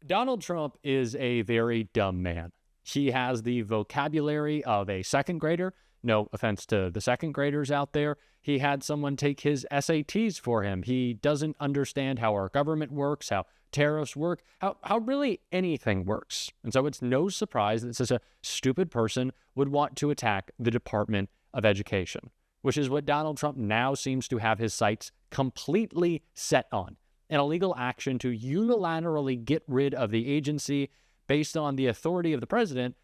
Donald Trump is a very dumb man. He has the vocabulary of a second grader. No offense to the second graders out there. He had someone take his SATs for him. He doesn't understand how our government works, how tariffs work, how really anything works. And so it's no surprise that such a stupid person would want to attack the Department of Education, which is what Donald Trump now seems to have his sights completely set on. An illegal action to unilaterally get rid of the agency based on the authority of the president,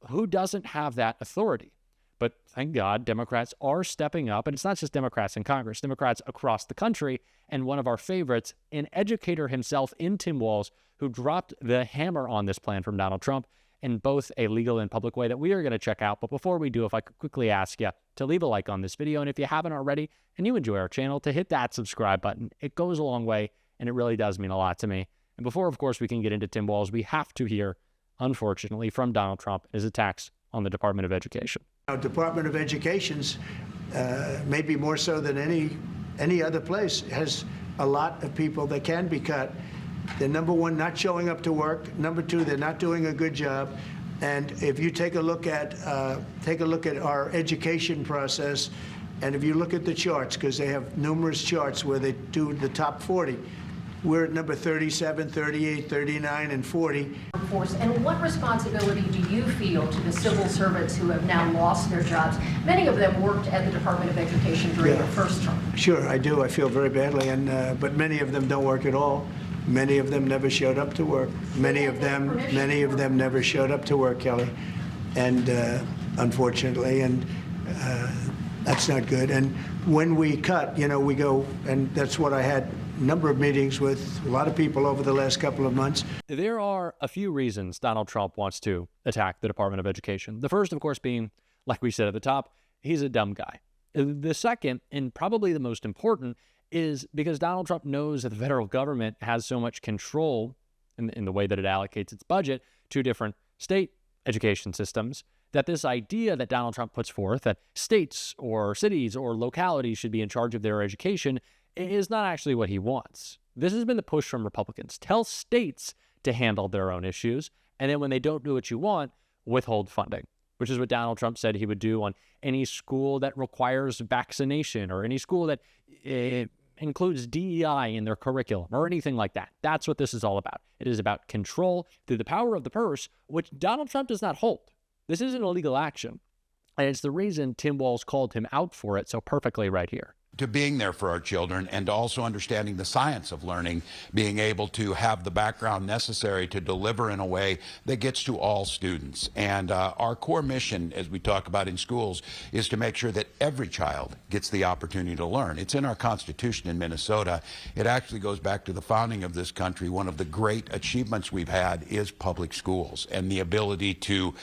who doesn't have that authority. But thank God, Democrats are stepping up, and it's not just Democrats in Congress, Democrats across the country, and one of our favorites, an educator himself in Tim Walz, who dropped the hammer on this plan from Donald Trump in both a legal and public way that we are going to check out. But before we do, if I could quickly ask you to leave a like on this video, and if you haven't already, and you enjoy our channel, to hit that subscribe button. It goes a long way, and it really does mean a lot to me. And before, of course, we can get into Tim Walz, we have to hear, unfortunately, from Donald Trump his attacks on the Department of Education. Department of Education's, maybe more so than any other place, has a lot of people that can be cut. They're, number one, not showing up to work. Number two, they're not doing a good job. And if you take a look at our education process, and if you look at the charts, because they have numerous charts where they do the top 40, we're at number 37, 38, 39, and 40. And what responsibility do you feel to the civil servants who have now lost their jobs? Many of them worked at the Department of Education during their first term. Sure, I do. I feel very badly, and but many of them don't work at all. Many of them never showed up to work. Many of them never showed up to work, Kelly, and unfortunately, and that's not good. And when we cut, you know, we go, and that's what I had a number of meetings with a lot of people over the last couple of months. There are a few reasons Donald Trump wants to attack the Department of Education. The first, of course, being, like we said at the top, he's a dumb guy. The second, and probably the most important, is because Donald Trump knows that the federal government has so much control in the way that it allocates its budget to different state education systems, that this idea that Donald Trump puts forth, that states or cities or localities should be in charge of their education, is not actually what he wants. This has been the push from Republicans. Tell states to handle their own issues, and then when they don't do what you want, withhold funding, which is what Donald Trump said he would do on any school that requires vaccination or any school that includes DEI in their curriculum or anything like that. That's what this is all about. It is about control through the power of the purse, which Donald Trump does not hold. This isn't a legal action, and it's the reason Tim Walz called him out for it so perfectly right here. To being there for our children and to also understanding the science of learning, being able to have the background necessary to deliver in a way that gets to all students. And our core mission, as we talk about in schools, is to make sure that every child gets the opportunity to learn. It's in our Constitution in Minnesota. It actually goes back to the founding of this country. One of the great achievements we've had is public schools and the ability to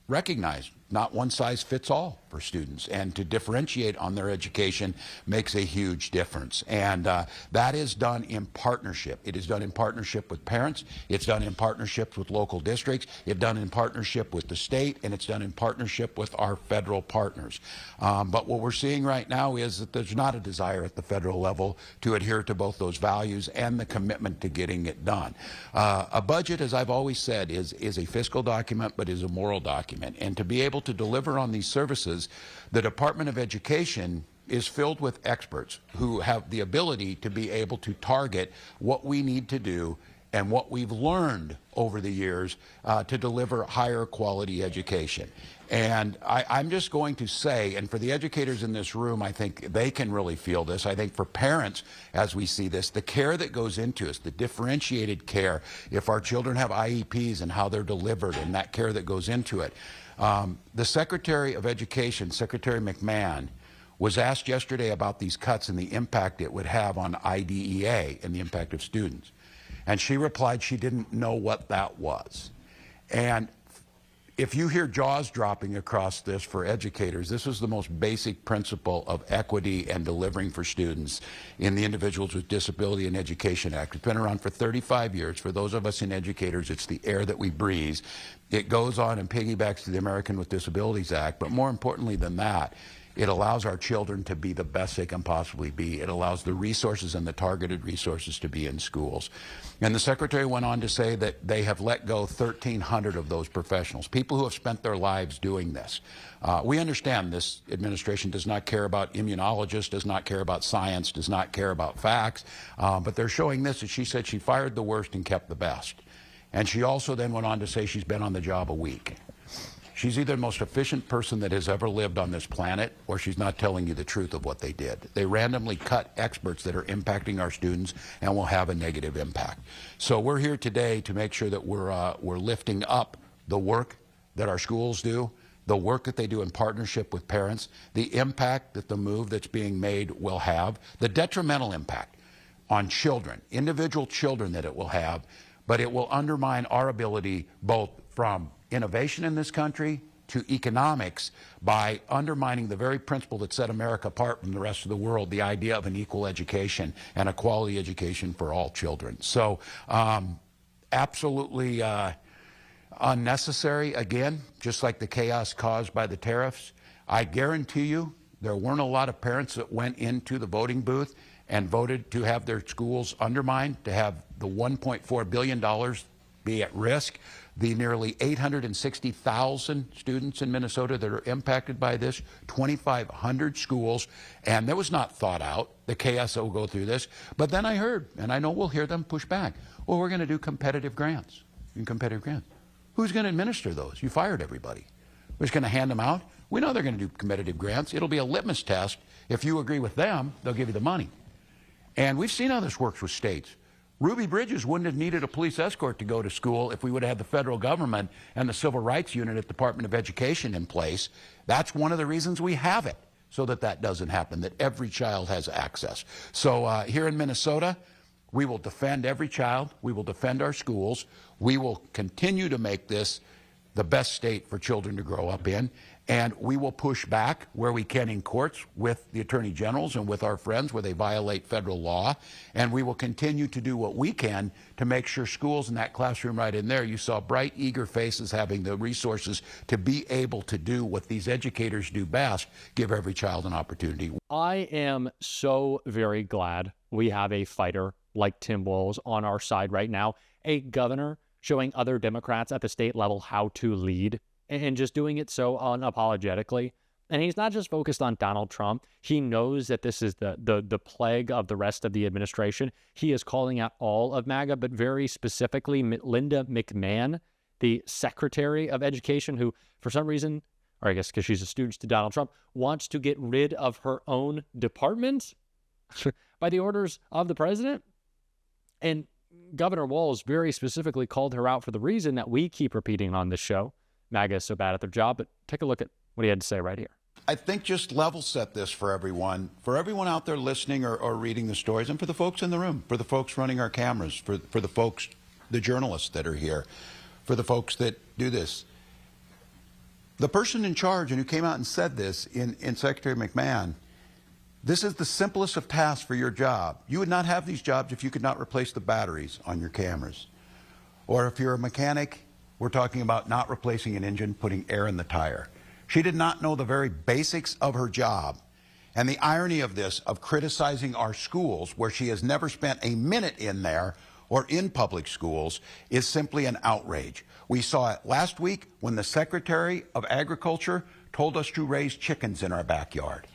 recognize not one size fits all for students, and to differentiate on their education makes a huge difference. And that is done in partnership. It is done in partnership with parents. It's done in partnership with local districts. It's done in partnership with the state, and it's done in partnership with our federal partners. But what we're seeing right now is that there's not a desire at the federal level to adhere to both those values and the commitment to getting it done. A budget, as I've always said, is a fiscal document, but is a moral document. And to be able to deliver on these services, the Department of Education is filled with experts who have the ability to be able to target what we need to do and what we've learned over the years to deliver higher quality education. And I'm just going to say, and for the educators in this room, I think they can really feel this. I think for parents, as we see this, the care that goes into us, the differentiated care, if our children have IEPs and how they're delivered and that care that goes into it. The Secretary of Education, Secretary McMahon, was asked yesterday about these cuts and the impact it would have on IDEA and the impact of students. And she replied she didn't know what that was. And if you hear jaws dropping across this for educators, this is the most basic principle of equity and delivering for students in the Individuals with Disability and Education Act. It's been around for 35 years. For those of us in educators, it's the air that we breathe. It goes on and piggybacks to the American with Disabilities Act, but more importantly than that, It allows our children to be the best they can possibly be. It allows the resources and the targeted resources to be in schools. And the Secretary went on to say that they have let go 1,300 of those professionals, people who have spent their lives doing this. We understand this administration does not care about immunologists, does not care about science, does not care about facts, but they're showing this, as she said, she fired the worst and kept the best. And she also then went on to say she's been on the job a week. She's either the most efficient person that has ever lived on this planet, or she's not telling you the truth of what they did. They randomly cut experts that are impacting our students and will have a negative impact. So we're here today to make sure that we're lifting up the work that our schools do, the work that they do in partnership with parents, the impact that the move that's being made will have, the detrimental impact on children, individual children that it will have, but it will undermine our ability both from innovation in this country to economics by undermining the very principle that set America apart from the rest of the world, the idea of an equal education and a quality education for all children. So absolutely unnecessary, again, just like the chaos caused by the tariffs. I guarantee you there weren't a lot of parents that went into the voting booth and voted to have their schools undermined, to have the $1.4 billion be at risk, the nearly 860,000 students in Minnesota that are impacted by this, 2,500 schools, and that was not thought out, the chaos that will go through this. But then I heard, and I know we'll hear them push back, well, we're going to do competitive grants. Competitive grants. Who's going to administer those? You fired everybody. We're just going to hand them out? We know they're going to do competitive grants. It'll be a litmus test. If you agree with them, they'll give you the money. And we've seen how this works with states. Ruby Bridges wouldn't have needed a police escort to go to school if we would have had the federal government and the Civil Rights Unit at the Department of Education in place. That's one of the reasons we have it, so that that doesn't happen, that every child has access. So here in Minnesota, we will defend every child. We will defend our schools. We will continue to make this the best state for children to grow up in. And we will push back where we can in courts with the attorney generals and with our friends where they violate federal law. And we will continue to do what we can to make sure schools in that classroom right in there, you saw bright, eager faces having the resources to be able to do what these educators do best, give every child an opportunity. I am so very glad we have a fighter like Tim Walz on our side right now, a governor showing other Democrats at the state level how to lead, and just doing it so unapologetically. And he's not just focused on Donald Trump. He knows that this is the plague of the rest of the administration. He is calling out all of MAGA, but very specifically Linda McMahon, the Secretary of Education, who for some reason, or I guess because she's a stooge to Donald Trump, wants to get rid of her own department by the orders of the president. And Governor Walz very specifically called her out for the reason that we keep repeating on this show. MAGA is so bad at their job, but take a look at what he had to say right here. I think just level set this for everyone out there listening or reading the stories, and for the folks in the room, for the folks running our cameras, for the folks, the journalists that are here, for the folks that do this. The person in charge and who came out and said this in Secretary McMahon, this is the simplest of tasks for your job. You would not have these jobs if you could not replace the batteries on your cameras. Or if you're a mechanic, we're talking about not replacing an engine, putting air in the tire. She did not know the very basics of her job. And the irony of this, of criticizing our schools, where she has never spent a minute in there or in public schools, is simply an outrage. We saw it last week when the Secretary of Agriculture told us to raise chickens in our backyard.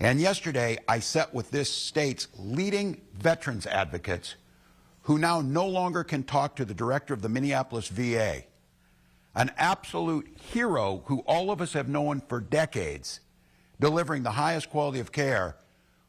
And yesterday, I sat with this state's leading veterans advocates who now no longer can talk to the director of the Minneapolis VA, an absolute hero who all of us have known for decades, delivering the highest quality of care.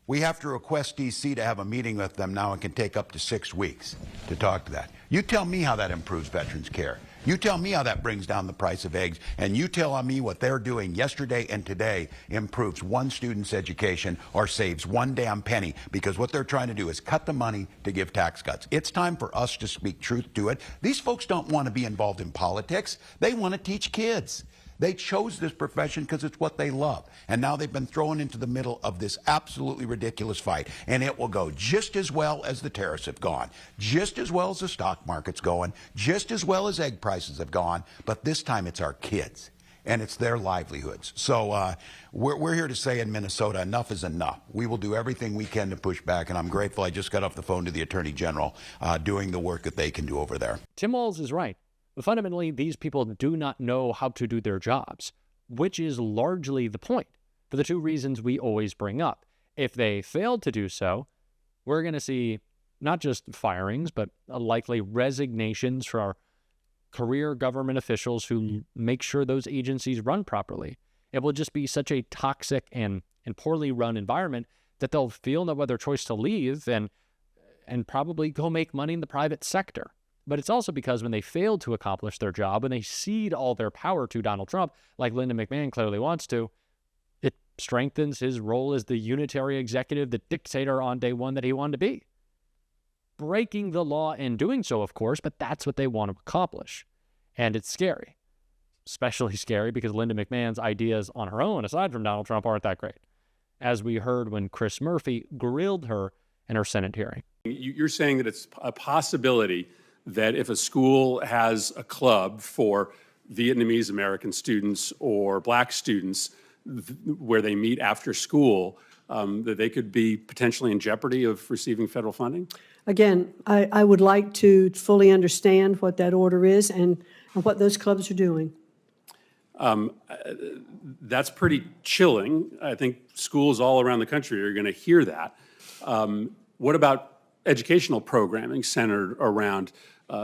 We have to request DC to have a meeting with them now and can take up to 6 weeks to talk to that. You tell me how that improves veterans care. You tell me how that brings down the price of eggs, and you tell me what they're doing yesterday and today improves one student's education or saves one damn penny, because what they're trying to do is cut the money to give tax cuts. It's time for us to speak truth to it. These folks don't want to be involved in politics. They want to teach kids. They chose this profession because it's what they love. And now they've been thrown into the middle of this absolutely ridiculous fight. And it will go just as well as the tariffs have gone, just as well as the stock market's going, just as well as egg prices have gone. But this time it's our kids. and it's their livelihoods. So we're here to say in Minnesota, enough is enough. We will do everything we can to push back, and I'm grateful. I just got off the phone to the Attorney General doing the work that they can do over there. Tim Walz is right. But fundamentally, these people do not know how to do their jobs, which is largely the point, for the two reasons we always bring up. If they fail to do so, we're going to see not just firings, but likely resignations for our career government officials who make sure those agencies run properly. It will just be such a toxic and poorly run environment that they'll feel no other choice to leave and probably go make money in the private sector. But it's also because when they fail to accomplish their job, when they cede all their power to Donald Trump, like Linda McMahon clearly wants to, it strengthens his role as the unitary executive, the dictator on day one that he wanted to be. Breaking the law and doing so, of course, but that's what they want to accomplish. And it's scary. Especially scary because Linda McMahon's ideas on her own, aside from Donald Trump, aren't that great. As we heard when Chris Murphy grilled her in her Senate hearing. You're saying that it's a possibility that if a school has a club for Vietnamese American students or black students where they meet after school, that they could be potentially in jeopardy of receiving federal funding? Again, I would like to fully understand what that order is and what those clubs are doing. That's pretty chilling. I think schools all around the country are going to hear that. What about educational programming centered around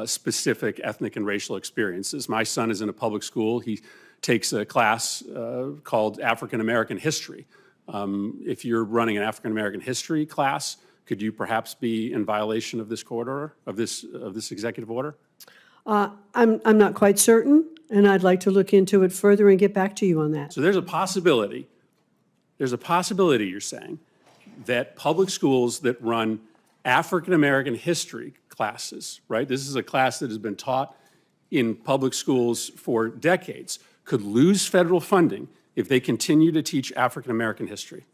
specific ethnic and racial experiences? My son is in a public school. He takes a class called African American History. If you're running an African American history class, could you perhaps be in violation of this court order, of this executive order? I'm not quite certain, and I'd like to look into it further and get back to you on that. So there's a possibility, you're saying, that public schools that run African American history classes, right? This is a class that has been taught in public schools for decades, could lose federal funding if they continue to teach African American history.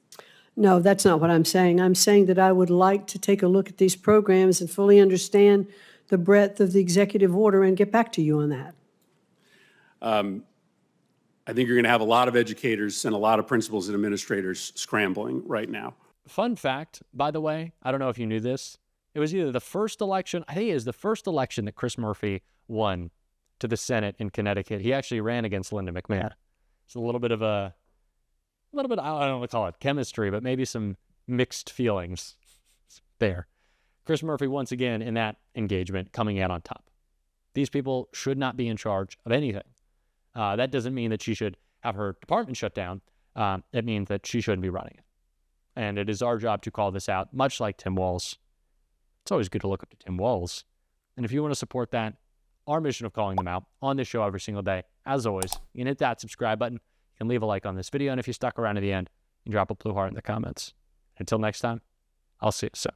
No, that's not what I'm saying. I'm saying that I would like to take a look at these programs and fully understand the breadth of the executive order and get back to you on that. I think you're going to have a lot of educators and a lot of principals and administrators scrambling right now. Fun fact, by the way, I don't know if you knew this. It was either the first election, I think it was the first election that Chris Murphy won to the Senate in Connecticut. He actually ran against Linda McMahon. It's a little bit, I don't want to call it chemistry, but maybe some mixed feelings there. Chris Murphy, once again, in that engagement, coming out on top. These people should not be in charge of anything. That doesn't mean that she should have her department shut down. It means that she shouldn't be running it. And it is our job to call this out, much like Tim Walz. It's always good to look up to Tim Walz. And if you want to support that, our mission of calling them out on this show every single day, as always, you can hit that subscribe button. You can leave a like on this video. And if you stuck around to the end, you can drop a blue heart in the comments. Until next time, I'll see you soon.